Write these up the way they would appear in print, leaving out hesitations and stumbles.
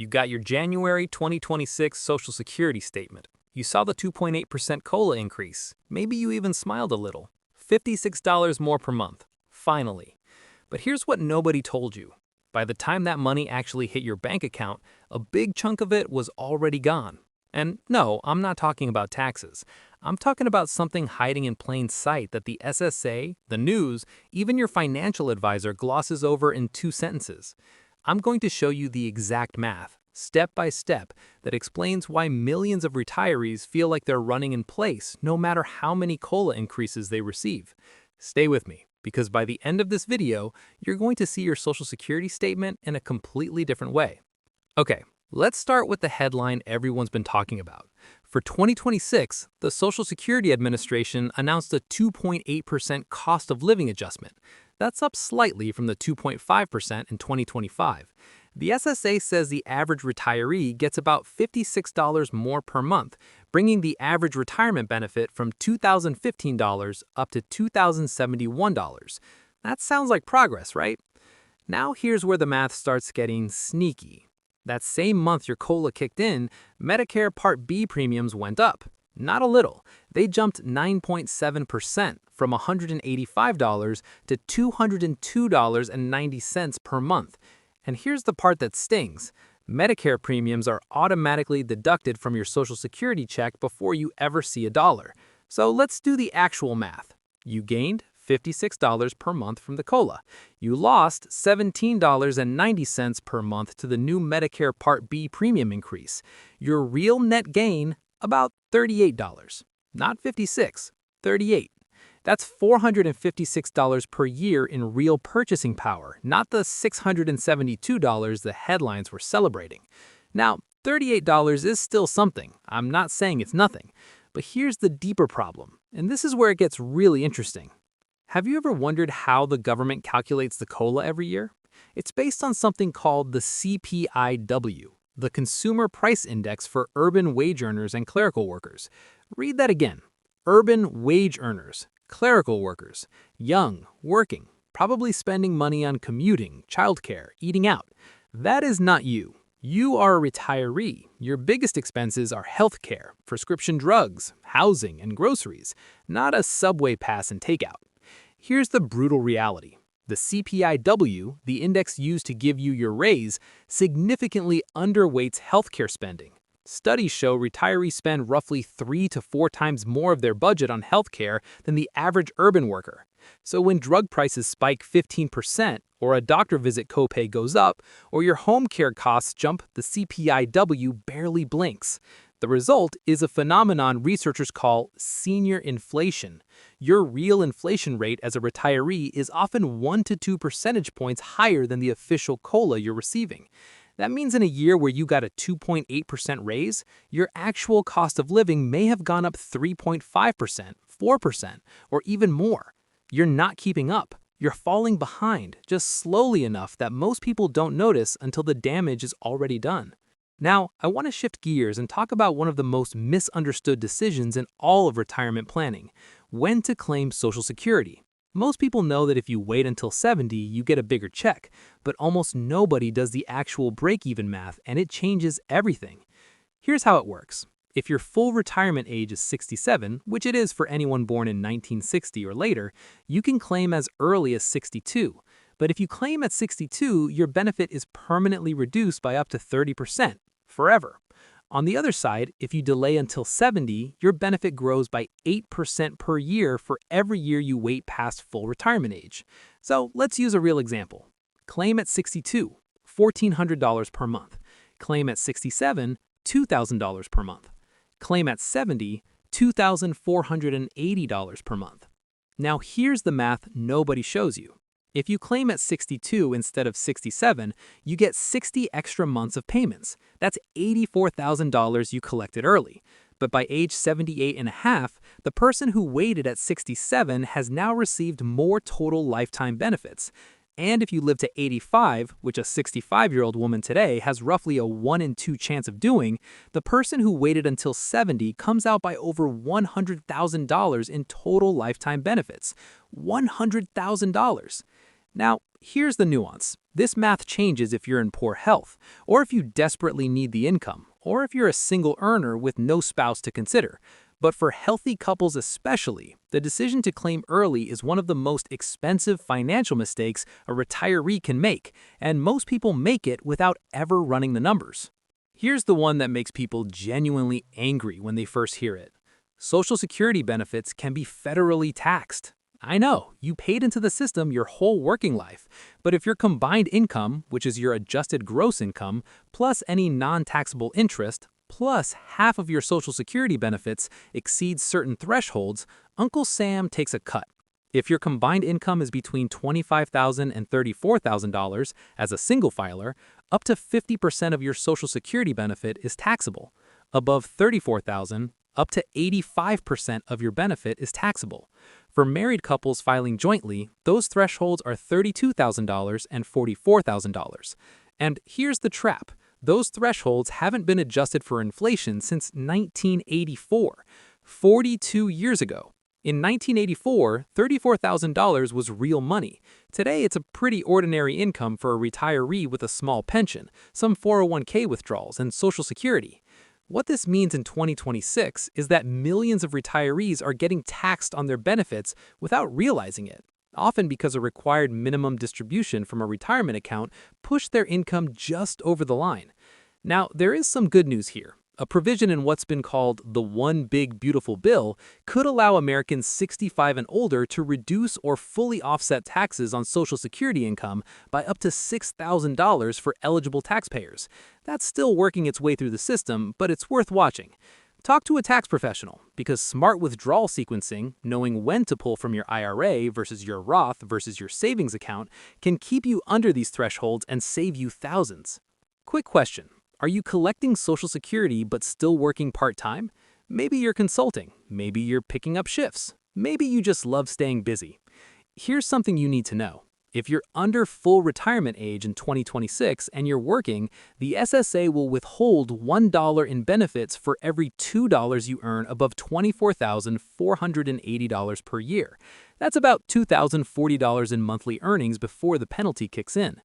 You got your January 2026 Social Security statement. You saw the 2.8% COLA increase. Maybe you even smiled a little. $56 more per month. Finally. But here's what nobody told you. By the time that money actually hit your bank account, a big chunk of it was already gone. And no, I'm not talking about taxes. I'm talking about something hiding in plain sight that the SSA, the news, even your financial advisor glosses over in 2 sentences. I'm going to show you the exact math, step by step, that explains why millions of retirees feel like they're running in place no matter how many COLA increases they receive. Stay with me, because by the end of this video, you're going to see your Social Security statement in a completely different way. Okay, let's start with the headline everyone's been talking about. For 2026, the Social Security Administration announced a 2.8% cost of living adjustment. That's up slightly from the 2.5% in 2025. The SSA says the average retiree gets about $56 more per month, bringing the average retirement benefit from $2,015 up to $2,071. That sounds like progress, right? Now here's where the math starts getting sneaky. That same month your COLA kicked in, Medicare Part B premiums went up. Not a little. They jumped 9.7% from $185 to $202.90 per month. And here's the part that stings. Medicare premiums are automatically deducted from your Social Security check before you ever see a dollar. So let's do the actual math. You gained $56 per month from the COLA. You lost $17.90 per month to the new Medicare Part B premium increase. Your real net gain, about $38. Not $56, $38. That's $456 per year in real purchasing power, not the $672 the headlines were celebrating. Now, $38 is still something. I'm not saying it's nothing. But here's the deeper problem, and this is where it gets really interesting. Have you ever wondered how the government calculates the COLA every year? It's based on something called the CPI-W, the Consumer Price Index for urban wage earners and clerical workers. Read that again. Urban wage earners, clerical workers, young, working, probably spending money on commuting, childcare, eating out. That is not you. You are a retiree. Your biggest expenses are healthcare, prescription drugs, housing, and groceries, not a subway pass and takeout. Here's the brutal reality. The CPI-W, the index used to give you your raise, significantly underweights healthcare spending. Studies show retirees spend roughly 3 to 4 times more of their budget on healthcare than the average urban worker. So when drug prices spike 15%, or a doctor visit copay goes up, or your home care costs jump, the CPI-W barely blinks. The result is a phenomenon researchers call senior inflation. Your real inflation rate as a retiree is often 1 to 2 percentage points higher than the official COLA you're receiving. That means in a year where you got a 2.8% raise, your actual cost of living may have gone up 3.5%, 4%, or even more. You're not keeping up. You're falling behind, just slowly enough that most people don't notice until the damage is already done. Now, I want to shift gears and talk about one of the most misunderstood decisions in all of retirement planning: when to claim Social Security. Most people know that if you wait until 70, you get a bigger check, but almost nobody does the actual break-even math, and it changes everything. Here's how it works. If your full retirement age is 67, which it is for anyone born in 1960 or later, you can claim as early as 62. But if you claim at 62, your benefit is permanently reduced by up to 30%, forever. On the other side, if you delay until 70, your benefit grows by 8% per year for every year you wait past full retirement age. So let's use a real example. Claim at 62, $1,400 per month. Claim at 67, $2,000 per month. Claim at 70, $2,480 per month. Now here's the math nobody shows you. If you claim at 62 instead of 67, you get 60 extra months of payments. That's $84,000 you collected early. But by age 78 and a half, the person who waited at 67 has now received more total lifetime benefits. And if you live to 85, which a 65-year-old woman today has roughly a 1 in 2 chance of doing, the person who waited until 70 comes out by over $100,000 in total lifetime benefits. $100,000. Now, here's the nuance. This math changes if you're in poor health, or if you desperately need the income, or if you're a single earner with no spouse to consider. But for healthy couples especially, the decision to claim early is one of the most expensive financial mistakes a retiree can make, and most people make it without ever running the numbers. Here's the one that makes people genuinely angry when they first hear it. Social Security benefits can be federally taxed. I know, you paid into the system your whole working life, but if your combined income, which is your adjusted gross income, plus any non-taxable interest, plus half of your Social Security benefits exceeds certain thresholds, Uncle Sam takes a cut. If your combined income is between $25,000 and $34,000 as a single filer, up to 50% of your Social Security benefit is taxable. Above $34,000, up to 85% of your benefit is taxable. For married couples filing jointly, those thresholds are $32,000 and $44,000. And here's the trap. Those thresholds haven't been adjusted for inflation since 1984, 42 years ago. In 1984, $34,000 was real money. Today, it's a pretty ordinary income for a retiree with a small pension, some 401k withdrawals, and Social Security. What this means in 2026 is that millions of retirees are getting taxed on their benefits without realizing it, often because a required minimum distribution from a retirement account pushed their income just over the line. Now, there is some good news here. A provision in what's been called the One Big Beautiful Bill could allow Americans 65 and older to reduce or fully offset taxes on Social Security income by up to $6,000 for eligible taxpayers. That's still working its way through the system, but it's worth watching. Talk to a tax professional, because smart withdrawal sequencing, knowing when to pull from your IRA versus your Roth versus your savings account, can keep you under these thresholds and save you thousands. Quick question. Are you collecting Social Security but still working part-time? Maybe you're consulting. Maybe you're picking up shifts. Maybe you just love staying busy. Here's something you need to know. If you're under full retirement age in 2026 and you're working, the SSA will withhold $1 in benefits for every $2 you earn above $24,480 per year. That's about $2,040 in monthly earnings before the penalty kicks in.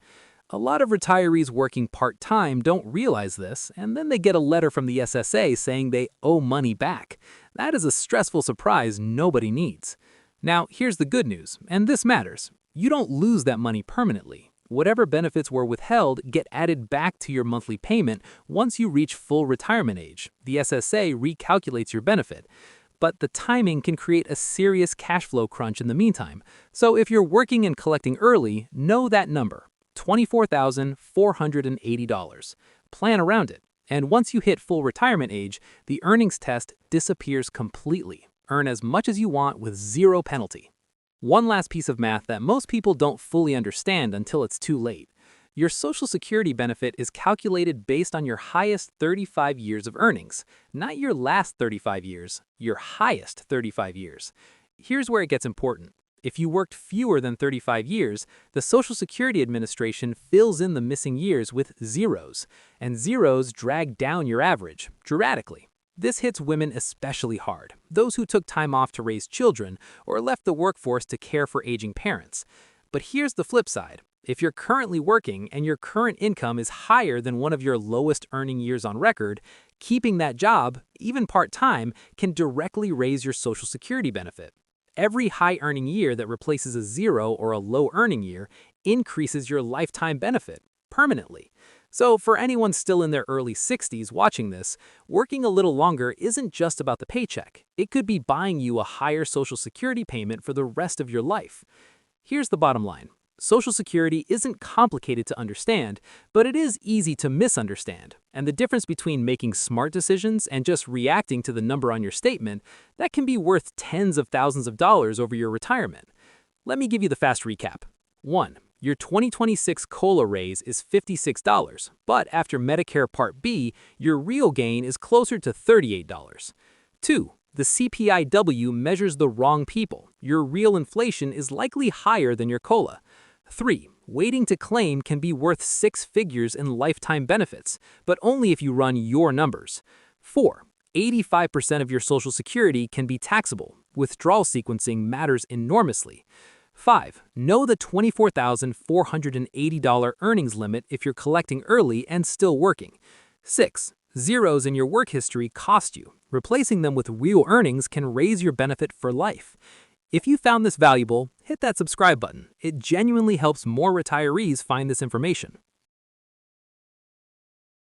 A lot of retirees working part-time don't realize this, and then they get a letter from the SSA saying they owe money back. That is a stressful surprise nobody needs. Now, here's the good news, and this matters. You don't lose that money permanently. Whatever benefits were withheld get added back to your monthly payment once you reach full retirement age. The SSA recalculates your benefit. But the timing can create a serious cash flow crunch in the meantime. So if you're working and collecting early, know that number. $24,480. Plan around it. And once you hit full retirement age, the earnings test disappears completely. Earn as much as you want with zero penalty. One last piece of math that most people don't fully understand until it's too late. Your Social Security benefit is calculated based on your highest 35 years of earnings, not your last 35 years, your highest 35 years. Here's where it gets important. If you worked fewer than 35 years, the Social Security Administration fills in the missing years with zeros, and zeros drag down your average dramatically. This hits women especially hard, those who took time off to raise children or left the workforce to care for aging parents. But here's the flip side. If you're currently working and your current income is higher than one of your lowest earning years on record, keeping that job, even part-time, can directly raise your Social Security benefit. Every high-earning year that replaces a zero or a low-earning year increases your lifetime benefit permanently. So for anyone still in their early 60s watching this, working a little longer isn't just about the paycheck. It could be buying you a higher Social Security payment for the rest of your life. Here's the bottom line. Social Security isn't complicated to understand, but it is easy to misunderstand. And the difference between making smart decisions and just reacting to the number on your statement, that can be worth tens of thousands of dollars over your retirement. Let me give you the fast recap. 1. Your 2026 COLA raise is $56, but after Medicare Part B, your real gain is closer to $38. 2. The CPI-W measures the wrong people. Your real inflation is likely higher than your COLA. 3. Waiting to claim can be worth 6 figures in lifetime benefits, but only if you run your numbers. 4. 85% of your Social Security can be taxable. Withdrawal sequencing matters enormously. 5. Know the $24,480 earnings limit if you're collecting early and still working. 6. Zeros in your work history cost you. Replacing them with real earnings can raise your benefit for life. If you found this valuable, hit that subscribe button. It genuinely helps more retirees find this information.